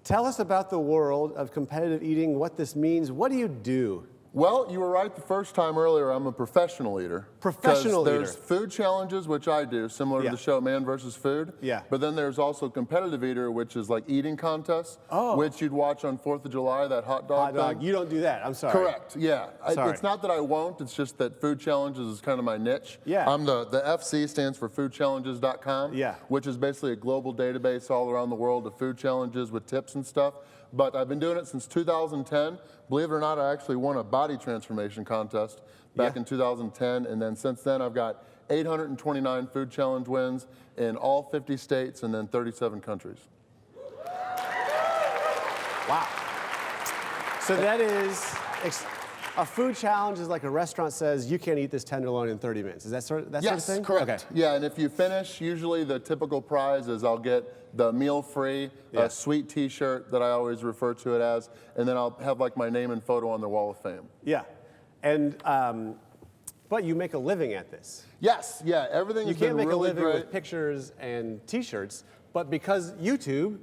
Tell us about the world of competitive eating, what this means. What do you do? Well, you were right the first time earlier. I'm a professional eater. Professional eater. There's food challenges, which I do, similar to the show Man vs. Food. Yeah. But then there's also competitive eater, which is like eating contests, which you'd watch on 4th of July, that hot dog thing. You don't do that. I'm sorry. Correct. Yeah. Sorry. It's not that I won't. It's just that food challenges is kind of my niche. Yeah. I'm the FC stands for foodchallenges.com. Yeah. Which is basically a global database all around the world of food challenges with tips and stuff. But I've been doing it since 2010. Believe it or not, I actually won a body transformation contest back in 2010. And then since then, I've got 829 food challenge wins in all 50 states and then 37 countries. Wow. So that is, a food challenge is like a restaurant says, you can't eat this tenderloin in 30 minutes. Is that sort of thing? Yes, correct. Okay. Yeah, and if you finish, usually the typical prize is I'll get the meal-free, a sweet T-shirt that I always refer to it as, and then I'll have like my name and photo on the Wall of Fame. Yeah, and but you make a living at this. Yes, yeah, everything has been really great. You can't make a living with pictures and T-shirts, but because YouTube,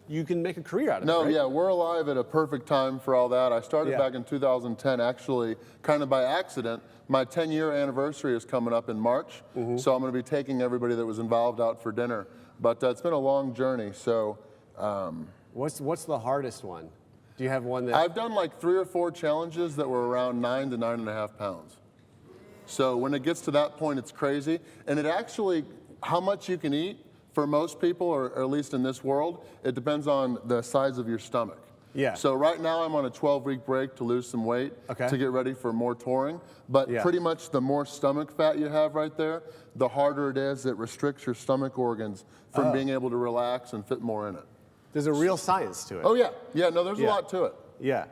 you can make a career out of it, right? Yeah, we're alive at a perfect time for all that. I started back in 2010, actually, kind of by accident. My 10-year anniversary is coming up in March, so I'm going to be taking everybody that was involved out for dinner. But it's been a long journey, so. What's the hardest one? Do you have one that? I've done like 3 or 4 challenges that were around 9 to 9.5 pounds. So when it gets to that point, it's crazy. And it actually, how much you can eat for most people, or at least in this world, it depends on the size of your stomach. Yeah. So right now I'm on a 12-week break to lose some weight to get ready for more touring. But pretty much the more stomach fat you have right there, the harder it is. It restricts your stomach organs from being able to relax and fit more in it. There's a real science to it. Oh yeah, yeah. No, there's a lot to it. Yeah,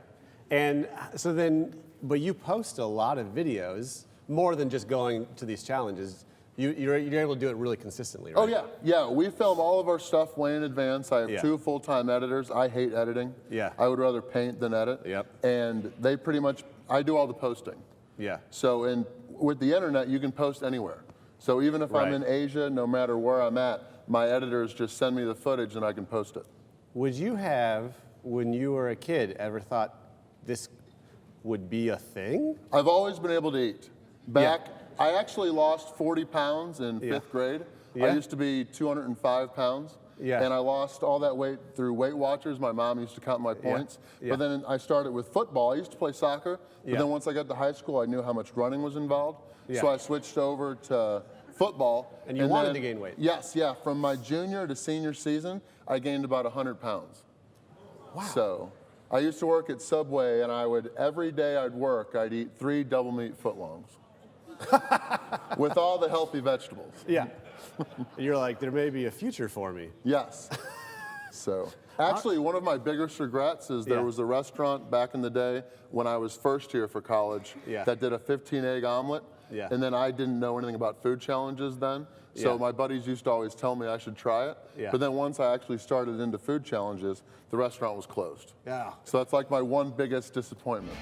and so then, but you post a lot of videos, more than just going to these challenges. You're able to do it really consistently, right? Oh yeah, yeah. We film all of our stuff way in advance. I have 2 full-time editors. I hate editing. Yeah. I would rather paint than edit. Yep. And they pretty much, I do all the posting. Yeah. So with the internet, you can post anywhere. So even if I'm in Asia, no matter where I'm at, my editors just send me the footage and I can post it. Would you have, when you were a kid, ever thought this would be a thing? I've always been able to eat. I actually lost 40 pounds in 5th grade. I used to be 205 pounds. Yeah. And I lost all that weight through Weight Watchers. My mom used to count my points. But then I started with football. I used to play soccer. But then once I got to high school, I knew how much running was involved. So I switched over to football. And you wanted to gain weight? Yes, yeah. From my junior to senior season, I gained about 100 pounds. Wow. So I used to work at Subway, and every day I'd work, I'd eat 3 double meat footlongs. With all the healthy vegetables. Yeah. You're like, there may be a future for me. Yes. So, actually, one of my biggest regrets is there was a restaurant back in the day when I was first here for college that did a 15-egg omelet. Yeah. And then I didn't know anything about food challenges then. So my buddies used to always tell me I should try it. Yeah. But then once I actually started into food challenges, the restaurant was closed. Yeah. So that's like my one biggest disappointment.